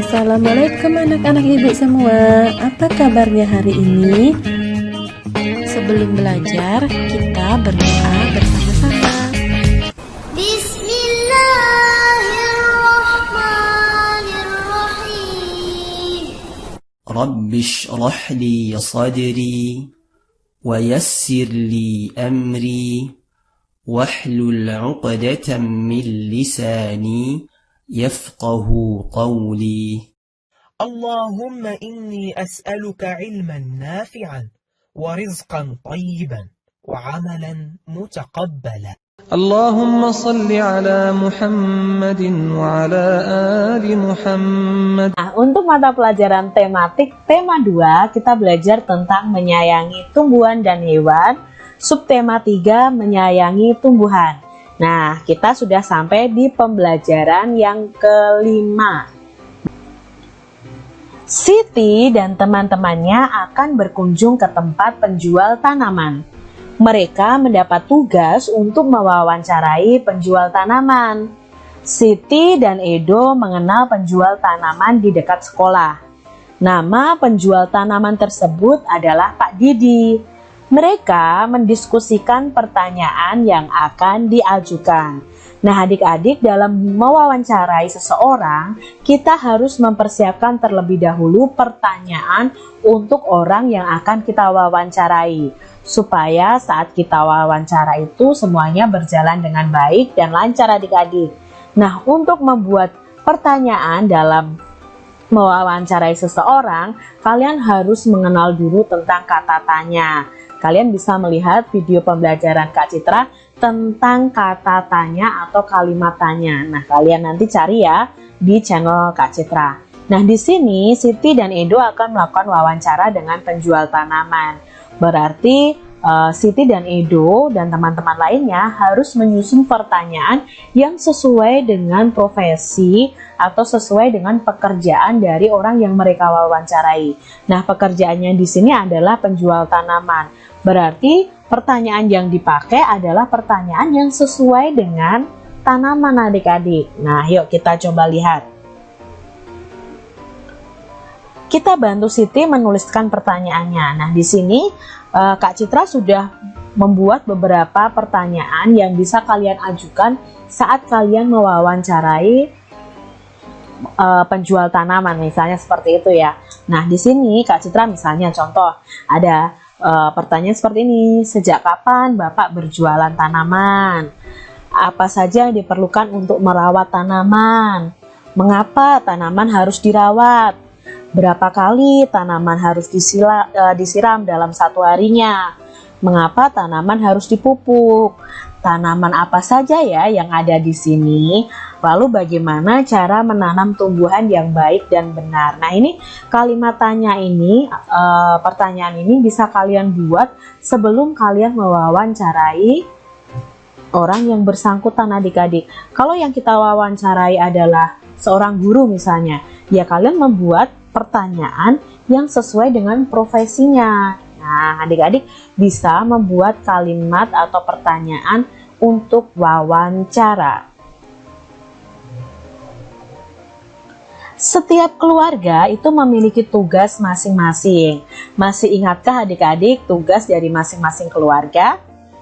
Assalamualaikum anak-anak ibu semua. Apa kabarnya hari ini? Sebelum belajar, kita berdoa bersama-sama. Bismillahirrahmanirrahim. Rabbi shrah li sadri wa yassir li amri wahlul 'uqdatam min lisani يفقه قولي. اللهم إني أسألك علما نافعا ورزقا طيبا وعملا متقبلا. اللهم صل على محمد وعلى آل محمد. Untuk mata pelajaran tematik tema 2 kita belajar tentang menyayangi tumbuhan dan hewan. Subtema 3 menyayangi tumbuhan. Nah, kita sudah sampai di pembelajaran yang kelima. Siti dan teman-temannya akan berkunjung ke tempat penjual tanaman. Mereka mendapat tugas untuk mewawancarai penjual tanaman. Siti dan Edo mengenal penjual tanaman di dekat sekolah. Nama penjual tanaman tersebut adalah Pak Didi. Mereka mendiskusikan pertanyaan yang akan diajukan. Nah, adik-adik, dalam mewawancarai seseorang, kita harus mempersiapkan terlebih dahulu pertanyaan untuk orang yang akan kita wawancarai, supaya saat kita wawancara itu semuanya berjalan dengan baik dan lancar, adik-adik. Nah, untuk membuat pertanyaan dalam mewawancarai seseorang, kalian harus mengenal dulu tentang kata tanya. Kalian bisa melihat video pembelajaran Kak Citra tentang kata tanya atau kalimat tanya. Nah, kalian nanti cari ya di channel Kak Citra. Nah, di sini Siti dan Edo akan melakukan wawancara dengan penjual tanaman. Berarti Siti dan Edo dan teman-teman lainnya harus menyusun pertanyaan yang sesuai dengan profesi atau sesuai dengan pekerjaan dari orang yang mereka wawancarai. Nah, pekerjaannya di sini adalah penjual tanaman. Berarti pertanyaan yang dipakai adalah pertanyaan yang sesuai dengan tanaman, adik-adik. Nah, yuk kita coba lihat. Kita bantu Siti menuliskan pertanyaannya. Nah, di sini Kak Citra sudah membuat beberapa pertanyaan yang bisa kalian ajukan saat kalian mewawancarai penjual tanaman, misalnya seperti itu ya. Nah, di sini Kak Citra misalnya contoh ada pertanyaan seperti ini. Sejak kapan Bapak berjualan tanaman? Apa saja yang diperlukan untuk merawat tanaman? Mengapa tanaman harus dirawat? Berapa kali tanaman harus disiram dalam satu harinya? Mengapa tanaman harus dipupuk? Tanaman apa saja ya yang ada di sini? Lalu bagaimana cara menanam tumbuhan yang baik dan benar? Nah, ini kalimat tanya ini, pertanyaan ini bisa kalian buat sebelum kalian mewawancarai orang yang bersangkutan, adik-adik. Kalau yang kita wawancarai adalah seorang guru misalnya, ya kalian membuat pertanyaan yang sesuai dengan profesinya. Nah, adik-adik bisa membuat kalimat atau pertanyaan untuk wawancara. Setiap keluarga itu memiliki tugas masing-masing. Masih ingatkah adik-adik tugas dari masing-masing keluarga?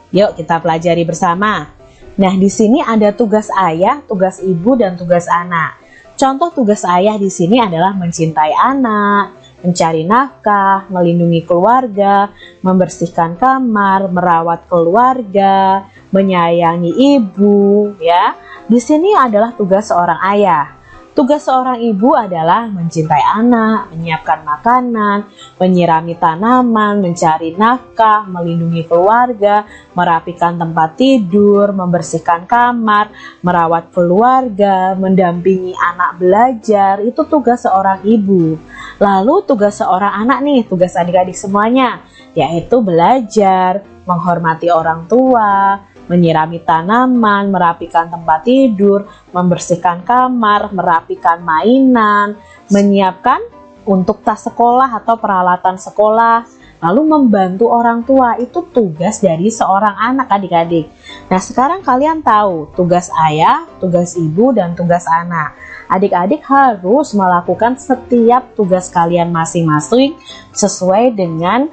Yuk kita pelajari bersama. Nah, di sini ada tugas ayah, tugas ibu, dan tugas anak. Contoh tugas ayah di sini adalah mencintai anak, mencari nafkah, melindungi keluarga, membersihkan kamar, merawat keluarga, menyayangi ibu, ya. Di sini adalah tugas seorang ayah. Tugas seorang ibu adalah mencintai anak, menyiapkan makanan, menyirami tanaman, mencari nafkah, melindungi keluarga, merapikan tempat tidur, membersihkan kamar, merawat keluarga, mendampingi anak belajar. Itu tugas seorang ibu. Lalu tugas seorang anak nih, tugas adik-adik semuanya, yaitu belajar, menghormati orang tua, menyirami tanaman, merapikan tempat tidur, membersihkan kamar, merapikan mainan, menyiapkan untuk tas sekolah atau peralatan sekolah, lalu membantu orang tua. Itu tugas dari seorang anak, adik-adik. Nah, sekarang kalian tahu tugas ayah, tugas ibu, dan tugas anak. Adik-adik harus melakukan setiap tugas kalian masing-masing sesuai dengan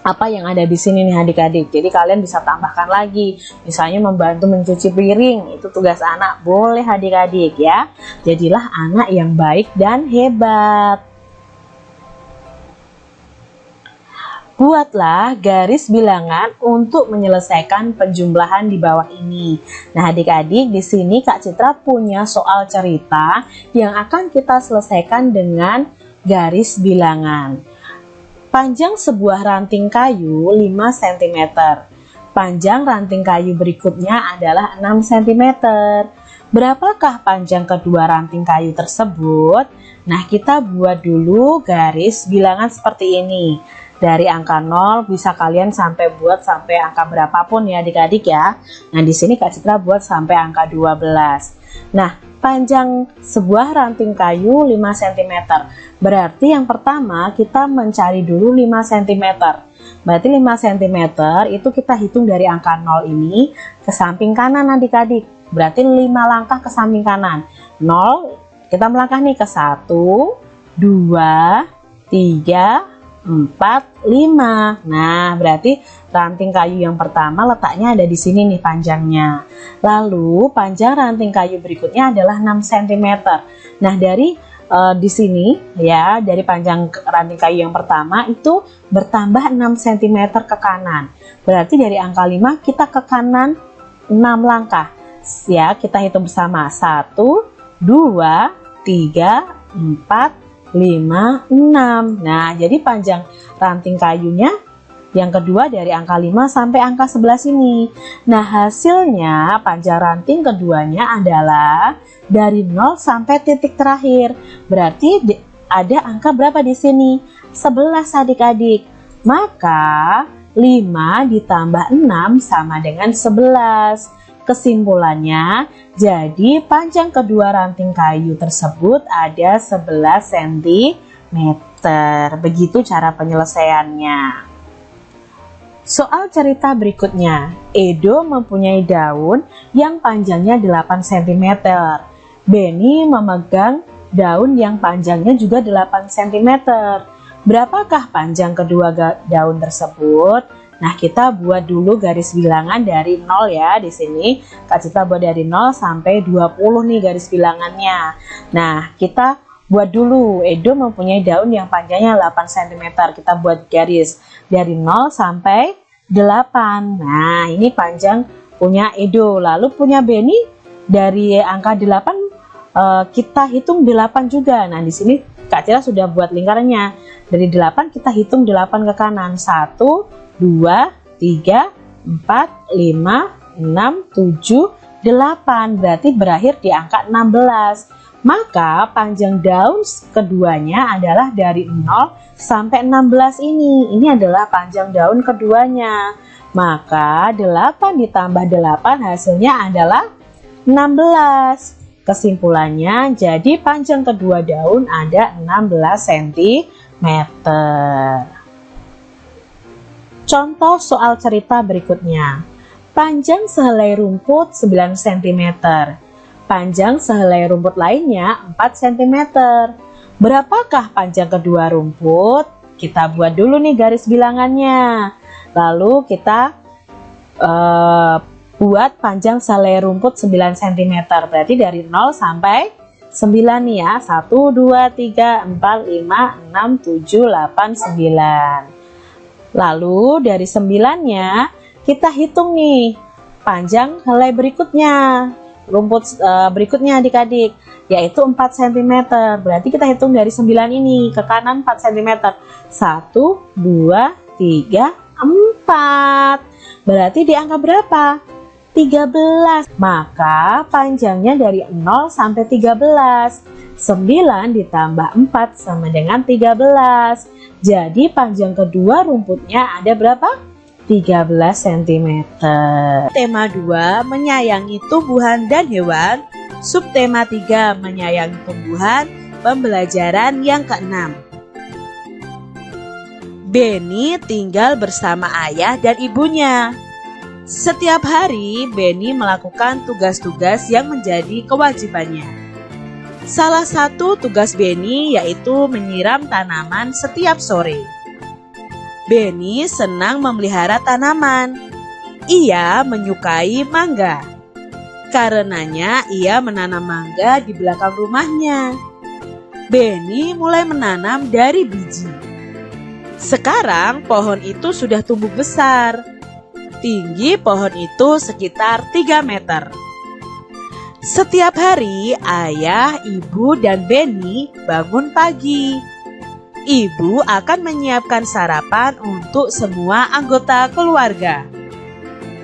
apa yang ada di sini nih adik-adik. Jadi kalian bisa tambahkan lagi, misalnya membantu mencuci piring, itu tugas anak, boleh adik-adik ya. Jadilah anak yang baik dan hebat. Buatlah garis bilangan untuk menyelesaikan penjumlahan di bawah ini. Nah, adik-adik, di sini Kak Citra punya soal cerita yang akan kita selesaikan dengan garis bilangan. Panjang sebuah ranting kayu 5 cm. Panjang ranting kayu berikutnya adalah 6 cm. Berapakah panjang kedua ranting kayu tersebut? Nah, kita buat dulu garis bilangan seperti ini. Dari angka 0 bisa kalian sampai buat sampai angka berapapun ya adik-adik ya. Nah, di sini Kak Citra buat sampai angka 12. Nah, panjang sebuah ranting kayu 5 cm. Berarti yang pertama kita mencari dulu 5 cm. Berarti 5 cm itu kita hitung dari angka 0 ini ke samping kanan adik-adik. Berarti 5 langkah ke samping kanan. 0 kita melangkah nih ke 1, 2, 3, 4, 5. Nah, berarti ranting kayu yang pertama letaknya ada di sini nih panjangnya. Lalu panjang ranting kayu berikutnya adalah 6 cm. Nah, dari di sini ya, dari panjang ranting kayu yang pertama itu bertambah 6 cm ke kanan. Berarti dari angka 5 kita ke kanan 6 langkah. Ya, kita hitung bersama. 1, 2, 3, 4, 5, 6. Nah, jadi panjang ranting kayunya yang kedua dari angka 5 sampai angka 11 ini. Nah, hasilnya panjang ranting keduanya adalah dari 0 sampai titik terakhir. Berarti ada angka berapa di sini? 11 adik-adik. Maka 5 ditambah 6 sama dengan 11. Kesimpulannya, jadi panjang kedua ranting kayu tersebut ada 11 cm. Begitu cara penyelesaiannya. Soal cerita berikutnya, Edo mempunyai daun yang panjangnya 8 cm. Benny memegang daun yang panjangnya juga 8 cm. Berapakah panjang kedua daun tersebut? Nah, kita buat dulu garis bilangan dari 0 ya. Di sini Kak Citra buat dari 0 sampai 20 nih garis bilangannya. Nah, kita buat dulu. Edo mempunyai daun yang panjangnya 8 cm. Kita buat garis dari 0 sampai 8. Nah, ini panjang punya Edo. Lalu punya Benny dari angka 8 kita hitung 8 juga. Nah, di sini Kak Citra sudah buat lingkarannya. Dari 8 kita hitung 8 ke kanan. 1, 2, 3, 4, 5, 6, 7, 8. Berarti berakhir di angka 16. Maka panjang daun keduanya adalah dari 0 sampai 16 ini. Ini adalah panjang daun keduanya. Maka 8 ditambah 8 hasilnya adalah 16. Kesimpulannya, jadi panjang kedua daun ada 16 cm. Contoh soal cerita berikutnya. Panjang sehelai rumput 9 cm. Panjang sehelai rumput lainnya 4 cm. Berapakah panjang kedua rumput? Kita buat dulu nih garis bilangannya. Lalu kita buat panjang sehelai rumput 9 cm. Berarti dari 0 sampai 9 nih ya. 1, 2, 3, 4, 5, 6, 7, 8, 9. Lalu dari 9-nya kita hitung nih panjang helai berikutnya, rumput berikutnya adik-adik, yaitu 4 cm. Berarti kita hitung dari 9 ini ke kanan 4 cm. 1, 2, 3, 4. Berarti di angka berapa? 13. Maka panjangnya dari 0 sampai 13. 9 ditambah 4 sama dengan 13. Jadi panjang kedua rumputnya ada berapa? 13 cm. Tema 2 menyayangi tumbuhan dan hewan. Subtema 3 menyayangi tumbuhan. Pembelajaran yang ke-6. Benny tinggal bersama ayah dan ibunya. Setiap hari, Benny melakukan tugas-tugas yang menjadi kewajibannya. Salah satu tugas Benny yaitu menyiram tanaman setiap sore. Benny senang memelihara tanaman. Ia menyukai mangga. Karenanya ia menanam mangga di belakang rumahnya. Benny mulai menanam dari biji. Sekarang pohon itu sudah tumbuh besar. Tinggi pohon itu sekitar 3 meter. Setiap hari ayah, ibu, dan Benny bangun pagi. Ibu akan menyiapkan sarapan untuk semua anggota keluarga.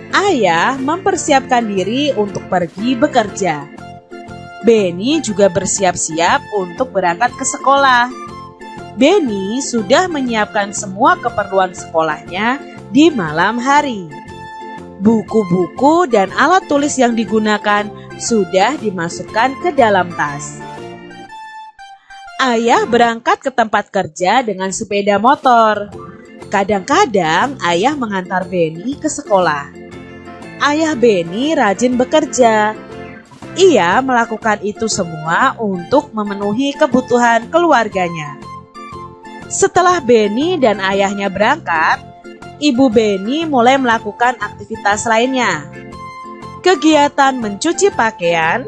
Ayah mempersiapkan diri untuk pergi bekerja. Benny juga bersiap-siap untuk berangkat ke sekolah. Benny sudah menyiapkan semua keperluan sekolahnya di malam hari. Buku-buku dan alat tulis yang digunakan sudah dimasukkan ke dalam tas. Ayah berangkat ke tempat kerja dengan sepeda motor. Kadang-kadang ayah mengantar Benny ke sekolah. Ayah Benny rajin bekerja. Ia melakukan itu semua untuk memenuhi kebutuhan keluarganya. Setelah Benny dan ayahnya berangkat, ibu Benny mulai melakukan aktivitas lainnya. Kegiatan mencuci pakaian,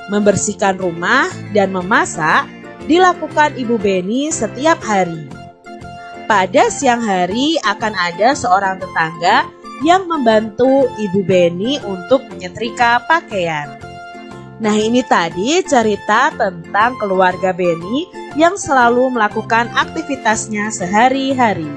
membersihkan rumah, dan memasak dilakukan ibu Benny setiap hari. Pada siang hari akan ada seorang tetangga yang membantu ibu Benny untuk menyetrika pakaian. Nah, ini tadi cerita tentang keluarga Benny yang selalu melakukan aktivitasnya sehari-hari.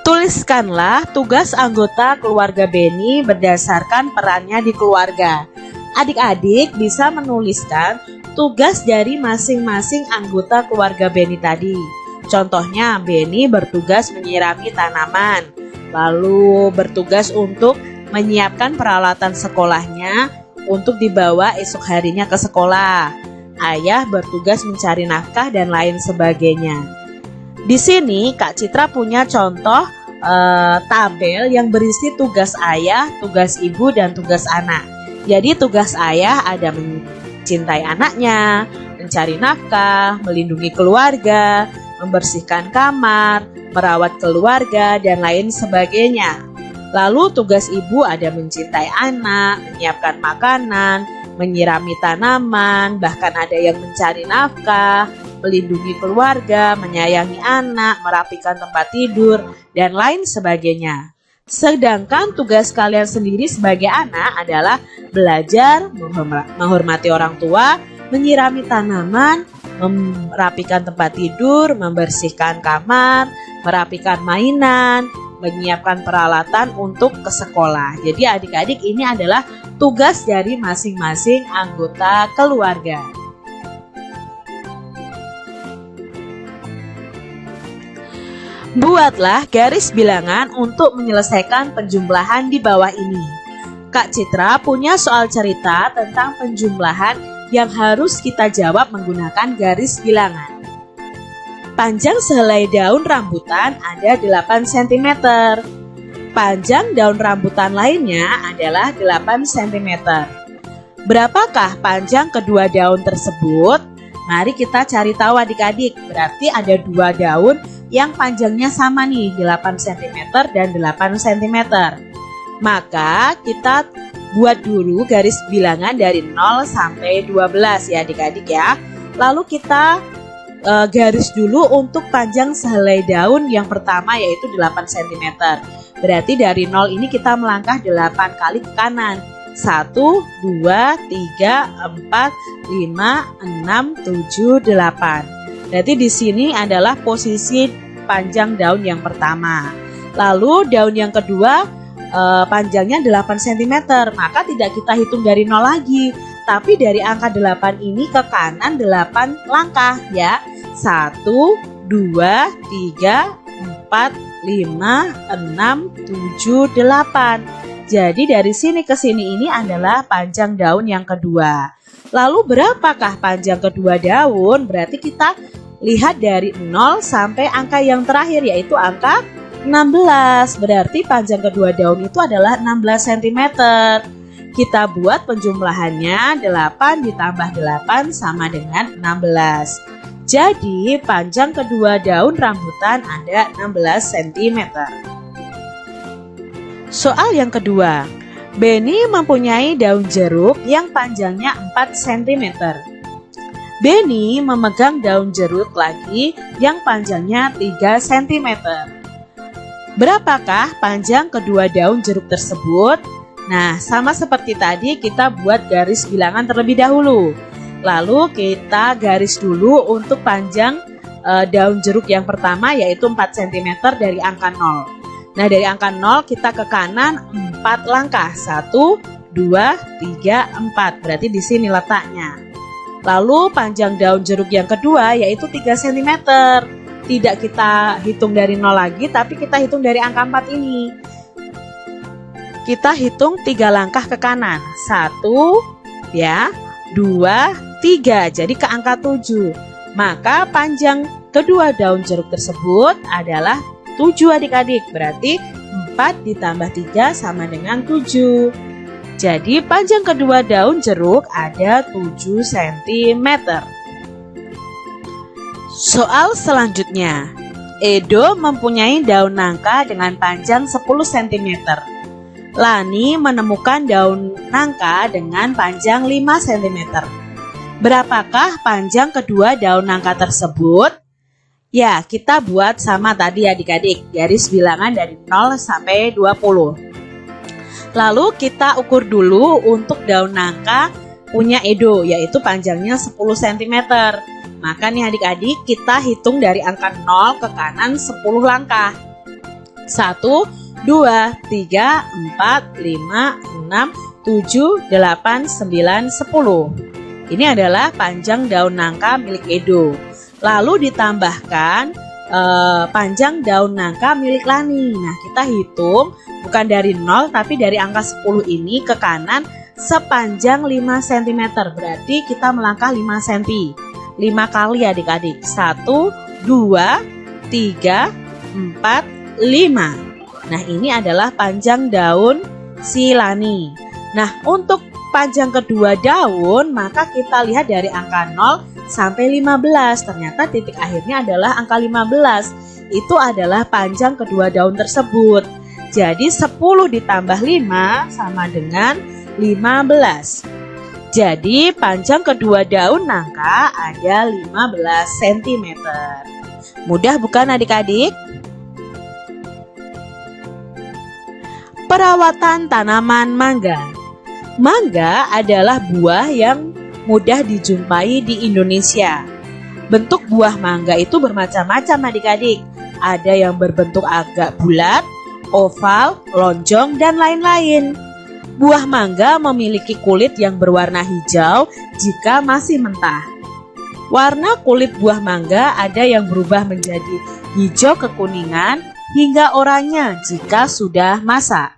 Tuliskanlah tugas anggota keluarga Benny berdasarkan perannya di keluarga. Adik-adik bisa menuliskan tugas dari masing-masing anggota keluarga Benny tadi. Contohnya, Benny bertugas menyirami tanaman, lalu bertugas untuk menyiapkan peralatan sekolahnya untuk dibawa esok harinya ke sekolah. Ayah bertugas mencari nafkah dan lain sebagainya. Di sini Kak Citra punya contoh tabel yang berisi tugas ayah, tugas ibu, dan tugas anak. Jadi tugas ayah ada mencintai anaknya, mencari nafkah, melindungi keluarga, membersihkan kamar, merawat keluarga, dan lain sebagainya. Lalu tugas ibu ada mencintai anak, menyiapkan makanan, menyirami tanaman, bahkan ada yang mencari nafkah, melindungi keluarga, menyayangi anak, merapikan tempat tidur, dan lain sebagainya. Sedangkan tugas kalian sendiri sebagai anak adalah belajar, menghormati orang tua, menyirami tanaman, merapikan tempat tidur, membersihkan kamar, merapikan mainan, menyiapkan peralatan untuk ke sekolah. Jadi adik-adik, ini adalah tugas dari masing-masing anggota keluarga. Buatlah garis bilangan untuk menyelesaikan penjumlahan di bawah ini. Kak Citra punya soal cerita tentang penjumlahan yang harus kita jawab menggunakan garis bilangan. Panjang sehelai daun rambutan ada 8 cm. Panjang daun rambutan lainnya adalah 8 cm. Berapakah panjang kedua daun tersebut? Mari kita cari tahu adik-adik. Berarti ada 2 daun yang panjangnya sama nih, 8 cm dan 8 cm. Maka kita buat dulu garis bilangan dari 0 sampai 12 ya adik-adik ya. Lalu kita garis dulu untuk panjang sehelai daun yang pertama yaitu 8 cm. Berarti dari 0 ini kita melangkah 8 kali ke kanan. 1, 2, 3, 4, 5, 6, 7, 8. Berarti di sini adalah posisi panjang daun yang pertama. Lalu daun yang kedua panjangnya 8 cm. Maka tidak kita hitung dari 0 lagi, tapi dari angka 8 ini ke kanan 8 langkah ya. 1, 2, 3, 4, 5, 6, 7, 8. Jadi dari sini ke sini ini adalah panjang daun yang kedua. Lalu berapakah panjang kedua daun? Berarti kita lihat dari 0 sampai angka yang terakhir yaitu angka 16. Berarti panjang kedua daun itu adalah 16 cm. Kita buat penjumlahannya 8 ditambah 8 sama dengan 16. Jadi panjang kedua daun rambutan ada 16 cm. Soal yang kedua, Benny mempunyai daun jeruk yang panjangnya 4 cm. Benny memegang daun jeruk lagi yang panjangnya 3 cm. Berapakah panjang kedua daun jeruk tersebut? Nah, sama seperti tadi kita buat garis bilangan terlebih dahulu. Lalu kita garis dulu untuk panjang daun jeruk yang pertama yaitu 4 cm dari angka 0. Nah, dari angka 0 kita ke kanan 4 langkah. 1, 2, 3, 4. Berarti di sini letaknya. Lalu panjang daun jeruk yang kedua yaitu 3 cm. Tidak kita hitung dari 0 lagi, tapi kita hitung dari angka 4 ini. Kita hitung 3 langkah ke kanan. 1, ya, 2, 3. Jadi ke angka 7. Maka panjang kedua daun jeruk tersebut adalah 7 adik-adik, berarti 4 ditambah 3 sama dengan 7. Jadi panjang kedua daun jeruk ada 7 cm. Soal selanjutnya, Edo mempunyai daun nangka dengan panjang 10 cm. Lani menemukan daun nangka dengan panjang 5 cm. Berapakah panjang kedua daun nangka tersebut? Ya, kita buat sama tadi adik-adik, garis bilangan dari 0 sampai 20. Lalu kita ukur dulu untuk daun nangka punya Edo, yaitu panjangnya 10 cm. Maka nih adik-adik, kita hitung dari angka 0 ke kanan 10 langkah. 1, 2, 3, 4, 5, 6, 7, 8, 9, 10. Ini adalah panjang daun nangka milik Edo. Lalu ditambahkan panjang daun nangka milik Lani. Nah, kita hitung bukan dari 0 tapi dari angka 10 ini ke kanan sepanjang 5 cm. Berarti kita melangkah 5 cm. 5 kali adik-adik. 1, 2, 3, 4, 5. Nah, ini adalah panjang daun si Lani. Nah, untuk panjang kedua daun, maka kita lihat dari angka 0 sampai 15. Ternyata titik akhirnya adalah angka 15. Itu adalah panjang kedua daun tersebut. Jadi 10 ditambah 5 sama dengan 15. Jadi panjang kedua daun nangka ada 15 cm. Mudah bukan adik-adik? Perawatan tanaman mangga. Mangga adalah buah yang mudah dijumpai di Indonesia. Bentuk buah mangga itu bermacam-macam adik-adik. Ada yang berbentuk agak bulat, oval, lonjong, dan lain-lain. Buah mangga memiliki kulit yang berwarna hijau jika masih mentah. Warna kulit buah mangga ada yang berubah menjadi hijau kekuningan hingga oranye jika sudah masak.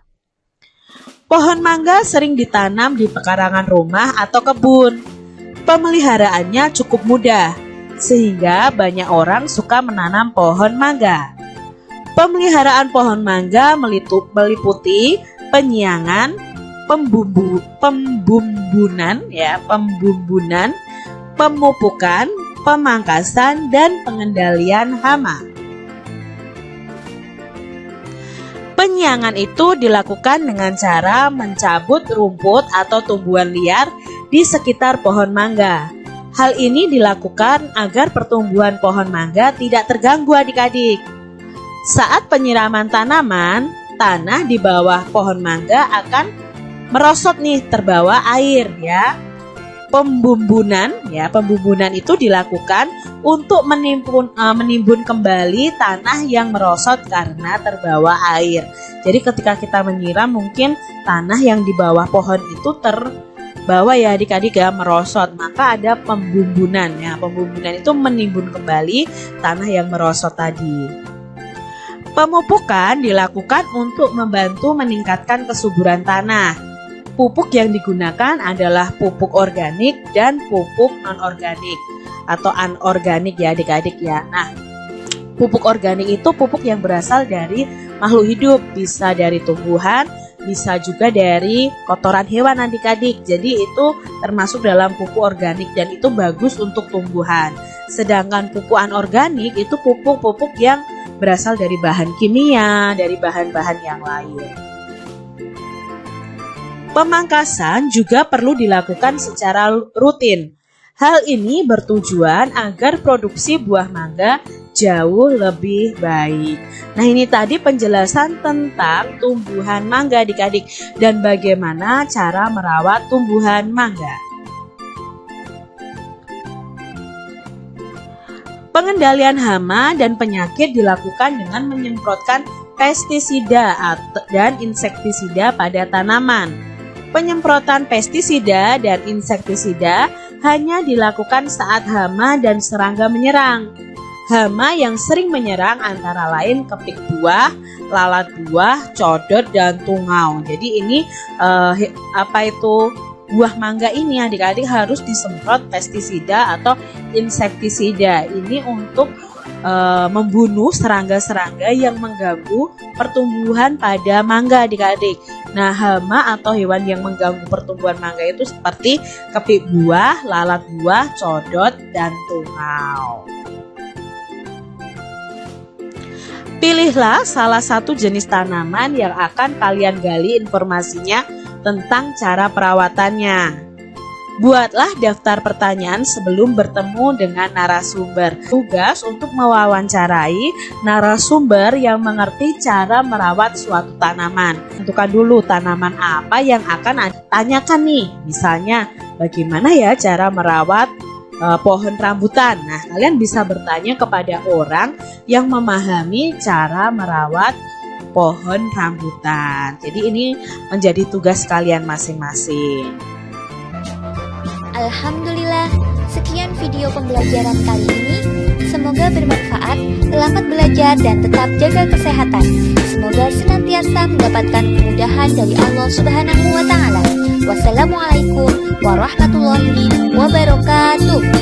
Pohon mangga sering ditanam di pekarangan rumah atau kebun. Pemeliharaannya cukup mudah, sehingga banyak orang suka menanam pohon mangga. Pemeliharaan pohon mangga meliputi penyiangan, pembumbunan, pemupukan, pemangkasan, dan pengendalian hama. Penyiangan itu dilakukan dengan cara mencabut rumput atau tumbuhan liar di sekitar pohon mangga. Hal ini dilakukan agar pertumbuhan pohon mangga tidak terganggu adik-adik. Saat penyiraman tanaman, tanah di bawah pohon mangga akan merosot nih, terbawa air ya. Pembumbunan itu dilakukan untuk menimbun kembali tanah yang merosot karena terbawa air. Jadi ketika kita menyiram mungkin tanah yang di bawah pohon itu terbawa ya adik-adik ya, merosot. Maka ada pembumbunan ya. Pembumbunan itu menimbun kembali tanah yang merosot tadi. Pemupukan dilakukan untuk membantu meningkatkan kesuburan tanah. Pupuk yang digunakan adalah pupuk organik dan pupuk non-organik atau anorganik ya adik-adik ya. Nah, Pupuk organik itu pupuk yang berasal dari makhluk hidup, bisa dari tumbuhan, bisa juga dari kotoran hewan adik-adik. Jadi itu termasuk dalam pupuk organik dan itu bagus untuk tumbuhan. Sedangkan pupuk anorganik itu pupuk-pupuk yang berasal dari bahan kimia, dari bahan-bahan yang lain. Pemangkasan juga perlu dilakukan secara rutin. Hal ini bertujuan agar produksi buah mangga jauh lebih baik. Nah, ini tadi penjelasan tentang tumbuhan mangga adik-adik dan bagaimana cara merawat tumbuhan mangga. Pengendalian hama dan penyakit dilakukan dengan menyemprotkan pestisida dan insektisida pada tanaman. Penyemprotan pestisida dan insektisida hanya dilakukan saat hama dan serangga menyerang. Hama yang sering menyerang antara lain kepik buah, lalat buah, codot, dan tungau. Jadi ini buah mangga ini adik-adik harus disemprot pestisida atau insektisida. Ini untuk membunuh serangga-serangga yang mengganggu pertumbuhan pada mangga adik-adik. Nah, hama atau hewan yang mengganggu pertumbuhan mangga itu seperti kepik buah, lalat buah, codot, dan tungau. Pilihlah salah satu jenis tanaman yang akan kalian gali informasinya tentang cara perawatannya. Buatlah daftar pertanyaan sebelum bertemu dengan narasumber. Tugas untuk mewawancarai narasumber yang mengerti cara merawat suatu tanaman. Tentukan dulu tanaman apa yang akan tanyakan nih. Misalnya, bagaimana ya cara merawat pohon rambutan. Nah, kalian bisa bertanya kepada orang yang memahami cara merawat pohon rambutan. Jadi ini menjadi tugas kalian masing-masing. Alhamdulillah, sekian video pembelajaran kali ini. Semoga bermanfaat, selamat belajar dan tetap jaga kesehatan. Semoga senantiasa mendapatkan kemudahan dari Allah Subhanahu wa Ta'ala. Wassalamualaikum warahmatullahi wabarakatuh.